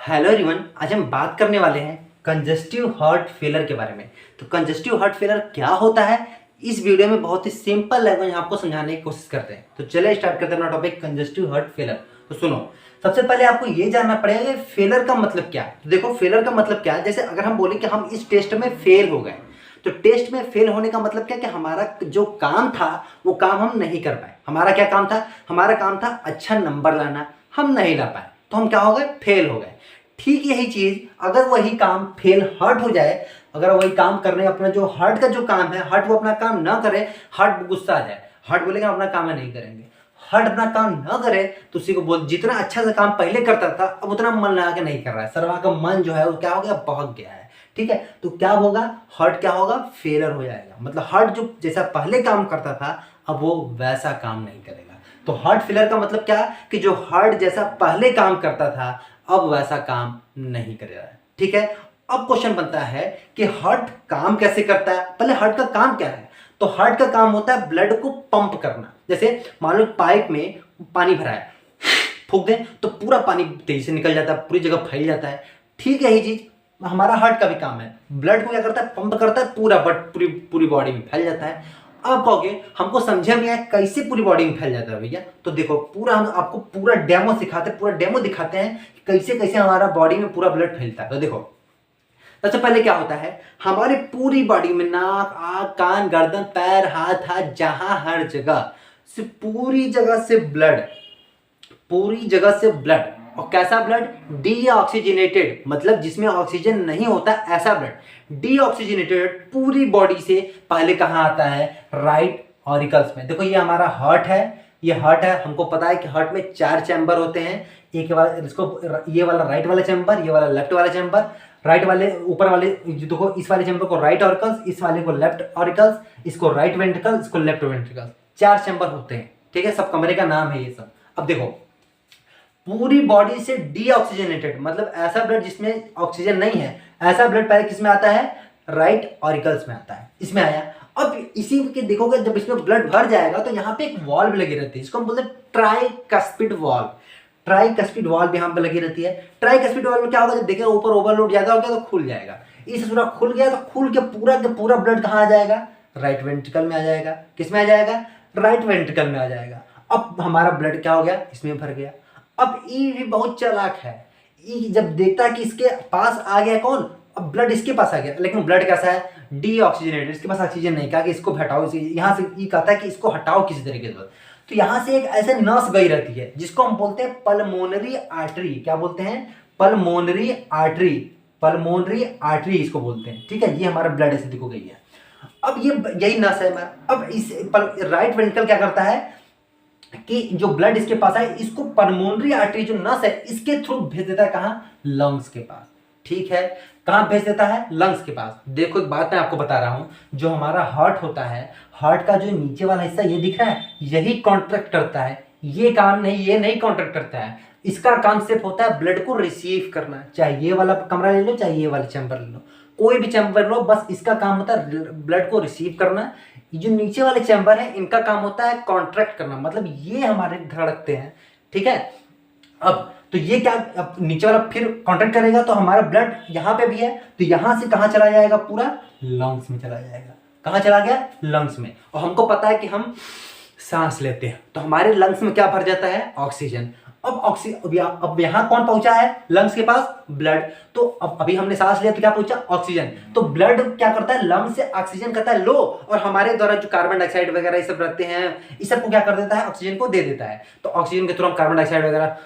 Hello everyone, आज हम बात करने वाले हैं कंजस्टिव हार्ट फेलर के बारे में। तो कंजस्टिव हार्ट फेलर क्या होता है, इस वीडियो में बहुत ही सिंपल लैंग्वेज में आपको समझाने की कोशिश करते हैं। तो चलिए स्टार्ट करते हैं अपना टॉपिक कंजस्टिव हार्ट फेलर। तो सुनो, सबसे पहले आपको ये जानना पड़ेगा कि फेलर का मतलब क्या है। तो देखो, फेलर का मतलब क्या है, जैसे अगर हम बोले कि हम इस टेस्ट में फेल हो गए, तो टेस्ट में फेल होने का मतलब क्या कि हमारा जो काम था वो काम हम नहीं कर पाए। हमारा क्या काम था? हमारा काम था अच्छा नंबर लाना, हम नहीं ला पाए, तो हम क्या हो गए? फेल हो गए। ठीक यही चीज अगर वही काम फेल हार्ट हो जाए, अगर वही काम करने अपना जो हार्ट का जो काम है, हार्ट वो अपना काम ना करे, हार्ट गुस्सा आ जाए, हार्ट बोलेगा अपना काम है नहीं करेंगे, हार्ट अपना काम ना करे तो उसी को बोल जितना अच्छा सा काम पहले करता था अब उतना मन लगा के नहीं कर रहा है, सर्वा का मन जो है वो क्या हो गया? बहक गया है। ठीक है, तो क्या होगा? हार्ट क्या होगा? फेलर हो जाएगा। मतलब हार्ट जो जैसा पहले काम करता था अब वो वैसा काम नहीं करेगा। तो हार्ट फेलर का मतलब क्या? कि जो हार्ट जैसा पहले काम करता था अब वैसा काम नहीं करेगा। ठीक है, अब क्वेश्चन बनता है कि हार्ट काम कैसे करता है? पहले हार्ट का काम क्या है? तो हार्ट का काम होता है ब्लड को पंप करना। जैसे मान लो पाइप में पानी भरा है, फूंक दें तो पूरा पानी तेजी से निकल जाता है, पूरी जगह फैल जाता है। ठीक है, यही चीज हमारा हार्ट का भी काम है। ब्लड को क्या करता है? पंप करता है, पूरा बट पूरी पूरी बॉडी में फैल जाता है। आप कहोगे हमको समझे में आया कैसे पूरी बॉडी में फैल जाता है भैया? तो देखो, पूरा हम आपको पूरा डेमो सिखाते हैं, पूरा डेमो दिखाते हैं कि कैसे कैसे हमारा बॉडी में पूरा ब्लड फैलता है। तो देखो, सबसे पहले क्या होता है, हमारे पूरी बॉडी में नाक, आंख, कान, गर्दन, पैर, हाथ जहां हर जगह से पूरी जगह से ब्लड, पूरी जगह से ब्लड। और कैसा ब्लड? डीऑक्सीजनेटेड, मतलब जिसमें ऑक्सीजन नहीं होता ऐसा ब्लड। डीऑक्सीजनेटेड पूरी बॉडी से पहले कहाँ आता है? राइट ऑरिकल्स में। देखो, ये हमारा हार्ट है, ये हार्ट है। हमको पता है कि हार्ट में 4 चैम्बर होते हैं। एक वाला इसको, ये वाला राइट वाला चैम्बर, ये वाला लेफ्ट वाला चैम्बर। राइट वाले ऊपर वाले देखो, इस वाले चैम्बर को राइट ऑरिकल्स, इस वाले को लेफ्ट ऑरिकल्स, इसको राइट वेंट्रिकल, इसको लेफ्ट वेंट्रिकल। 4 चैम्बर होते हैं। ठीक है, सब कमरे का नाम है ये सब। अब देखो, पूरी बॉडी से डीऑक्सीजनेटेड मतलब ऐसा ब्लड जिसमें ऑक्सीजन नहीं है, ऐसा ब्लड पहले किसमें आता है? राइट ऑरिकल्स में आता है, इसमें आया। अब इसी के देखोगे, जब इसमें ब्लड भर जाएगा तो यहाँ पे एक वॉल्व लगी रहती है, इसको हम बोलते हैं ट्राइकस्पिड वॉल्व। ट्राइकस्पिड वॉल्व यहाँ पे लगी रहती है। ट्राइकस्पिड वॉल्व में क्या होगा? जब देखिए ऊपर ओवरलोड ज्यादा हो गया तो खुल जाएगा। इस पूरा खुल गया तो खुल के पूरा ब्लड कहाँ आ जाएगा? राइट वेंट्रिकल में आ जाएगा। किसमें आ जाएगा? राइट वेंट्रिकल में आ जाएगा। अब हमारा ब्लड क्या हो गया? इसमें भर गया। अब ई भी बहुत चालाक है। ई जब देखता है कि इसके पास आ गया कौन, अब ब्लड इसके पास आ गया, लेकिन ब्लड कैसा है? डीऑक्सीजनेटेड, इसके पास ऑक्सीजन नहीं। कहा कि इसको हटाओ, यहाँ से ई कहता है कि इसको हटाओ किसी तरीके से। तो यहाँ से एक ऐसे नस गई रहती है जिसको हम बोलते हैं पल्मोनरी आर्टरी। क्या बोलते हैं? Pulmonary artery. पल्मोनरी आर्टरी इसको बोलते हैं। ठीक है, ये हमारा ब्लड ऐसे देखो गई है। अब ये यही नस है हमारा। अब इस राइट वेंट्रिकल क्या करता है कि जो ब्लड इसके पास है इसको पल्मोनरी आर्टरी जो नस है इसके थ्रू भेज देता है कहां? लंग्स के पास। ठीक है, कहां भेज देता है? लंग्स के पास। देखो, एक बात मैं आपको बता रहा हूं, जो हमारा हार्ट होता है, हार्ट का जो नीचे वाला हिस्सा ये दिख रहा है, यही कॉन्ट्रैक्ट करता है। ये काम नहीं, ये नहीं कॉन्ट्रैक्ट करता है। इसका काम सिर्फ होता है ब्लड को रिसीव करना। चाहे ये वाला कमरा ले लो, चाहे ये वाला चैम्बर ले लो, कोई भी चैम्बर लो, बस इसका काम होता है ब्लड को रिसीव करना। ये जो नीचे वाले चैम्बर है इनका काम होता है कॉन्ट्रैक्ट करना, मतलब ये हमारे धड़कते हैं। ठीक है, अब तो ये क्या, अब नीचे वाला फिर कॉन्ट्रैक्ट करेगा तो हमारा ब्लड यहाँ पे भी है, तो यहां से कहां चला जाएगा? पूरा लंग्स में चला जाएगा। कहां चला गया? लंग्स में। और हमको पता है कि हम सांस लेते हैं तो हमारे लंग्स में क्या भर जाता है? ऑक्सीजन। अब यहाँ कौन पहुंचा है लंग्स के पास? ब्लड। तो अब अभी हमने सांस लिया तो क्या पहुंचा? ऑक्सीजन। तो ब्लड क्या करता है? लंग्स से ऑक्सीजन करता है लो, और हमारे द्वारा जो कार्बन डाइऑक्साइड वगैरह ये सब रहते हैं, इस सबको क्या कर देता है? ऑक्सीजन को दे देता है। तो ऑक्सीजन के थ्रू हम कार्बन डाइऑक्साइड वगैरह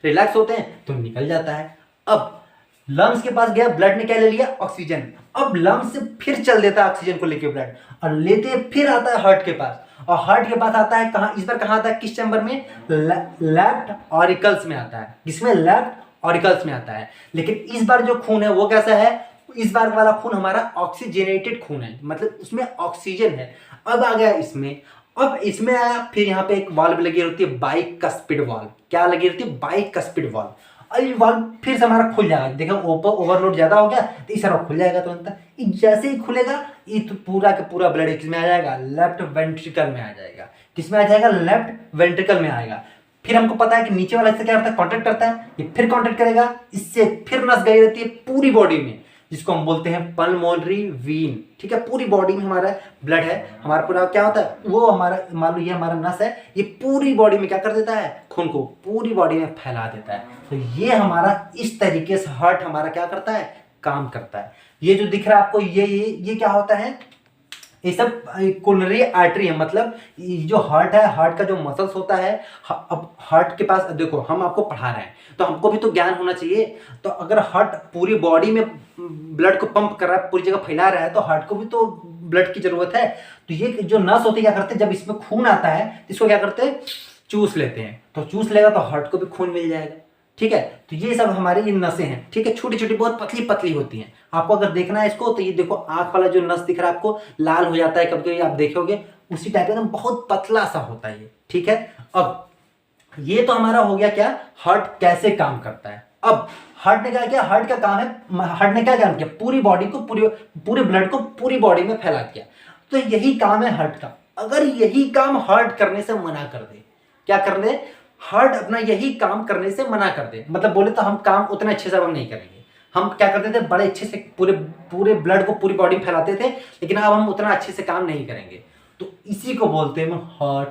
रिलैक्स होते हैं तो निकल जाता है। अब लंग्स के पास गया, ब्लड ने क्या ले लिया? ऑक्सीजन। अब लंग्स से फिर चल देता है ऑक्सीजन को लेके ब्लड, और लेते फिर आता है हार्ट के पास, और हार्ट के पास आता है कहां? इस बार कहां आता है? किस चैम्बर में? लेफ्ट ऑरिकल्स में आता है। किसमें? लेफ्ट ऑरिकल्स में आता है। लेकिन इस बार जो खून है वो कैसा है? इस बार वाला खून हमारा ऑक्सीजनेटेड खून है, मतलब उसमें ऑक्सीजन है। अब आ गया इसमें, अब इसमें आया, फिर यहाँ पे एक वाल्व लगी रहती है बाइकस्पिड वाल्व। क्या लगी रहती है? Bicuspid valve. और ये वाल्व फिर से हमारा खुल जाएगा। देखो ऊपर ओवरलोड ज्यादा हो गया तो इस तरह खुल जाएगा तुरंत। जैसे ही खुलेगा ये तो पूरा का पूरा ब्लड किसमें आ जाएगा? लेफ्ट वेंट्रिकल में आ जाएगा। किसमें आ जाएगा? लेफ्ट वेंट्रिकल में आएगा। फिर हमको पता है कि नीचे वाला इससे क्या करता है, कॉन्ट्रैक्ट करता है, ये फिर कॉन्ट्रैक्ट करेगा, इससे फिर नस गई रहती है पूरी बॉडी में, जिसको हम बोलते हैं पल्मोनरी वीन। ठीक है, पूरी बॉडी में हमारा ब्लड है, हमारा पूरा क्या होता है, वो हमारा मान लो ये हमारा नस है, ये पूरी बॉडी में क्या कर देता है, खून को पूरी बॉडी में फैला देता है। तो ये हमारा इस तरीके से हार्ट हमारा क्या करता है, काम करता है। ये जो दिख रहा है आपको, ये क्या होता है, ये सब कोरोनरी आर्टरी है। मतलब जो हार्ट है, हार्ट का जो मसल्स होता है, अब हार्ट के पास देखो, हम आपको पढ़ा रहे हैं तो हमको भी तो ज्ञान होना चाहिए। तो अगर हार्ट पूरी बॉडी में ब्लड को पंप कर रहा है, पूरी जगह फैला रहा है, तो हार्ट को भी तो ब्लड की जरूरत है। तो ये जो नस होती है क्या करते हैं, जब इसमें खून आता है तो इसको क्या करते हैं, चूस लेते हैं। तो चूस लेगा तो हार्ट को भी खून मिल जाएगा। ठीक है, तो ये सब हमारी ये नसें हैं। ठीक है, छोटी छोटी बहुत पतली पतली होती हैं। आपको अगर देखना है इसको तो ये देखो, आंख वाला जो नस दिख रहा है आपको लाल हो जाता है कभी कभी, आप देखोगे उसी टाइप का बहुत पतला सा होता है ये। ठीक है, अब ये तो हमारा हो गया क्या, हार्ट कैसे काम करता है। अब हार्ट ने क्या किया, हार्ट का काम है, हार्ट ने क्या काम किया, पूरी बॉडी को पूरे ब्लड को पूरी बॉडी में फैला दिया। तो यही काम है हार्ट का। अगर यही काम हार्ट करने से मना कर दे, क्या कर दे, हार्ट अपना यही काम करने से मना कर दे, मतलब बोले तो हम काम उतने अच्छे से हम नहीं करेंगे। हम क्या करते थे, बड़े अच्छे से पूरे ब्लड को पूरी बॉडी में फैलाते थे, लेकिन अब हम उतना अच्छे से काम नहीं करेंगे। तो इसी को बोलते हैं हार्ट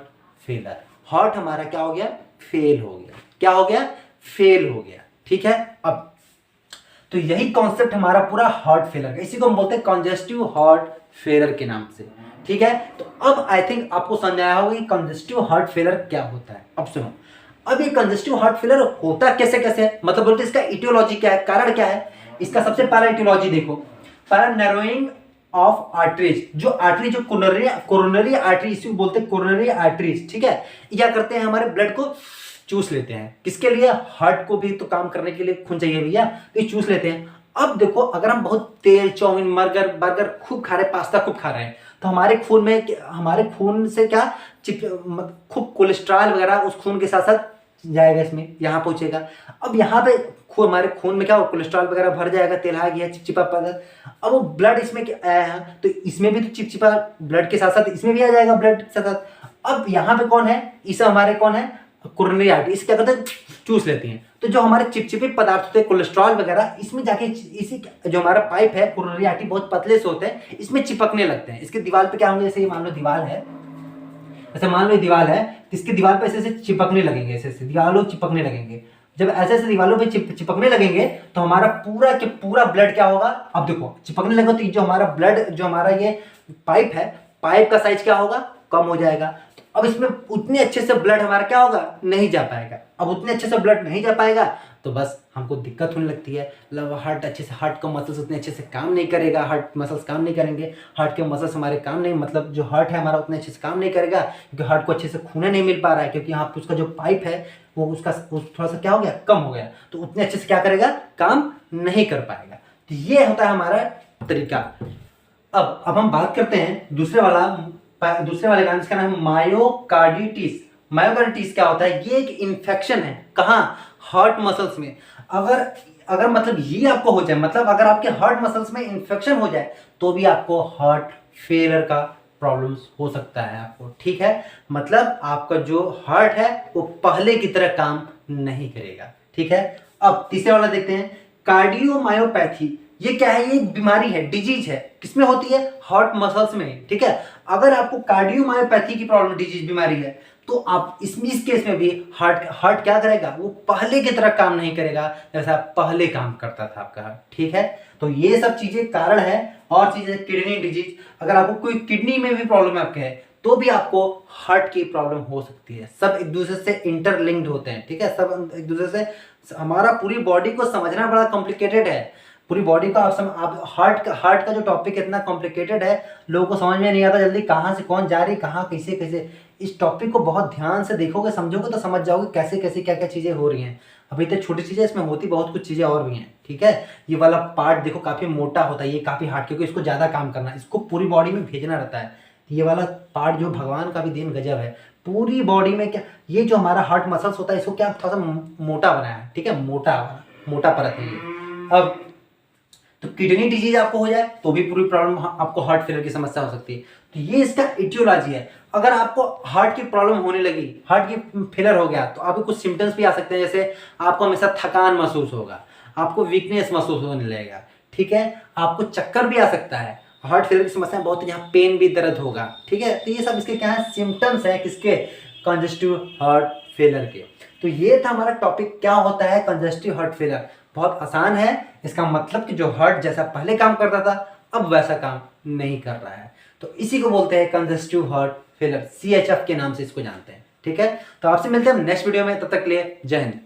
फेलर। हार्ट हमारा क्या हो गया, फेल हो गया। क्या हो गया, फेल हो गया। ठीक है, अब तो यही कॉन्सेप्ट हमारा पूरा हार्ट फेलर का, इसी को हम बोलते हैं कंजेस्टिव हार्ट फेलर के नाम से। ठीक है, तो अब आई थिंक आपको समझ आया होगा कि कंजेस्टिव हार्ट फेलर क्या होता है। अब सुनो, अब ये कंजेस्टिव हार्ट फेलर होता कैसे कैसे है, मतलब बोलते इसका इटियोलॉजी क्या है, कारण क्या है। इसका सबसे पहला इटियोलॉजी देखो, पहला नैरोइंग ऑफ आर्टरीज। जो आर्टरी, जो कोरोनरी आर्टरी, इसी को बोलते हैं कोरोनरी आर्टरीज। ठीक है, क्या करते हैं, हमारे ब्लड को चूस लेते हैं। किसके लिए, हार्ट को भी तो काम करने के लिए खून चाहिए भैया, तो ये चूस लेते हैं। अब देखो, अगर हम बहुत तेल, चाउमीन, बर्गर खूब खा रहे हैं, पास्ता खूब खा रहे हैं, तो हमारे खून से क्या खूब कोलेस्ट्रॉल वगैरह उस खून के साथ साथ जाएगा, इसमें यहाँ पहुंचेगा। अब यहाँ पे हमारे खून में क्या कोलेस्ट्रॉल वगैरह भर जाएगा, तेल आ गया, चिपचिपा पदार्थ। अब वो ब्लड इसमें आया है, तो इसमें भी तो चिपचिपा ब्लड के साथ साथ इसमें भी आ जाएगा ब्लड के साथ साथ। अब यहाँ पे कौन है, इसे हमारे कौन है, कोरोनरी आर्टरी, इसे क्या करते हैं, चूस लेती हैं। तो जो हमारे चिपचिपे पदार्थ होते हैं, कोलेस्ट्रॉल वगैरह, इसमें जाके इसी जो हमारा पाइप है, कोरोनरी आर्टरी बहुत पतले से होते हैं, इसमें चिपकने लगते हैं। इसके दीवार पे क्या होंगे, जैसे मान लो दीवार है, ऐसे मान लो दीवार है, तो इसके दीवार पे ऐसे चिपकने लगेंगे, ऐसे दीवारों चिपकने लगेंगे। जब ऐसे ऐसे दीवारों पे चिपकने लगेंगे तो हमारा पूरा के पूरा ब्लड क्या होगा, अब देखो चिपकने लगे तो जो हमारा ब्लड, जो हमारा ये पाइप है, पाइप का साइज क्या होगा, कम हो जाएगा। अब इसमें उतने अच्छे से ब्लड हमारा क्या होगा, नहीं जा पाएगा। अब उतने अच्छे से ब्लड नहीं जा पाएगा तो बस हमको दिक्कत होने लगती है। मतलब हार्ट अच्छे से, हार्ट का मसल्स उतने अच्छे से काम नहीं करेगा, हार्ट मसल्स काम नहीं करेंगे, हार्ट के मसल्स हमारे काम नहीं, मतलब जो हार्ट है हमारा उतने अच्छे से काम नहीं करेगा, क्योंकि हार्ट को अच्छे से खून नहीं मिल पा रहा है, क्योंकि यहाँ पे उसका जो पाइप है वो उसका थोड़ा सा क्या हो गया, कम हो गया, तो उतने अच्छे से क्या करेगा, काम नहीं कर पाएगा। तो ये होता है हमारा तरीका। अब हम बात करते हैं दूसरे वाले गाने, जिसका नाम है मायोकार्डिटिस। मायोकार्डिटिस क्या होता है, ये एक इन्फेक्शन है, कहाँ, हार्ट मसल्स में। अगर मतलब ये आपको हो जाए, मतलब अगर आपके हार्ट मसल्स में इन्फेक्शन हो जाए तो भी आपको हार्ट फेलियर का प्रॉब्लम्स हो सकता है आपको। ठीक है, मतलब आपका जो हार्ट है वो पहले की तरह काम नहीं करेगा। ठीक है, अब तीसरे वाला देखते हैं, कार्डियोमायोपैथी। ये क्या है, ये बीमारी है, डिजीज है, किसमें होती है, हार्ट मसल्स में। ठीक है, अगर आपको कार्डियोमायोपैथी की प्रॉब्लम, डिजीज, बीमारी है, तो आप इस केस में भी हार्ट क्या करेगा, वो पहले की तरह काम नहीं करेगा जैसा पहले काम करता था आपका हार्ट। ठीक है, तो ये सब चीजें कारण है। और चीजें, किडनी डिजीज, अगर आपको कोई किडनी में भी प्रॉब्लम आपके है तो भी आपको हार्ट की प्रॉब्लम हो सकती है। सब एक दूसरे से इंटरलिंक्ड होते हैं। ठीक है, सब एक दूसरे से, हमारा पूरी बॉडी को समझना बड़ा कॉम्प्लिकेटेड है। पूरी बॉडी का आप हार्ट का जो टॉपिक इतना कॉम्प्लिकेटेड है, लोगों को समझ में नहीं आता जल्दी, कहाँ से कौन जा रही, कहाँ कैसे कैसे। इस टॉपिक को बहुत ध्यान से देखोगे, समझोगे तो समझ जाओगे कैसे कैसे क्या क्या चीज़ें हो रही हैं। अभी तो छोटी चीज़ें, इसमें होती बहुत कुछ चीज़ें और भी हैं। ठीक है, ये वाला पार्ट देखो काफ़ी मोटा होता है, ये काफ़ी हार्ड, क्योंकि इसको ज़्यादा काम करना है, इसको पूरी बॉडी में भेजना रहता है। ये वाला पार्ट जो भगवान का भी देन गजब है, पूरी बॉडी में क्या, ये जो हमारा हार्ट मसल्स होता है, इसको क्या थोड़ा सा मोटा बनाया है। ठीक है, मोटा परत है ये। अब तो किडनी डिजीज आपको हो जाए तो भी पूरी प्रॉब्लम, आपको हार्ट फेलियर की समस्या हो सकती है। तो ये इसका इटियोलॉजी है। अगर आपको हार्ट की प्रॉब्लम होने लगी, हार्ट की फेलर हो गया, तो आपको कुछ सिम्टम्स भी आ सकते हैं, जैसे आपको हमेशा थकान महसूस होगा, आपको वीकनेस महसूस होने लगेगा, ठीक है, आपको चक्कर भी आ सकता है, हार्ट फेलर की समस्या बहुत है, यहाँ पेन भी, दर्द होगा, ठीक है। तो ये सब इसके क्या है, सिम्टम्स है किसके, कंजेस्टिव हार्ट फेलर के। तो ये था हमारा टॉपिक, क्या होता है कंजेस्टिव हार्ट फेलर। बहुत आसान है, इसका मतलब कि जो हार्ट जैसा पहले काम करता था अब वैसा काम नहीं कर रहा है, तो इसी को बोलते हैं कंजेस्टिव हार्ट फेलर, CHF के नाम से इसको जानते हैं, ठीक है। तो आपसे मिलते हैं नेक्स्ट वीडियो में, तब तक के लिए जय हिंद।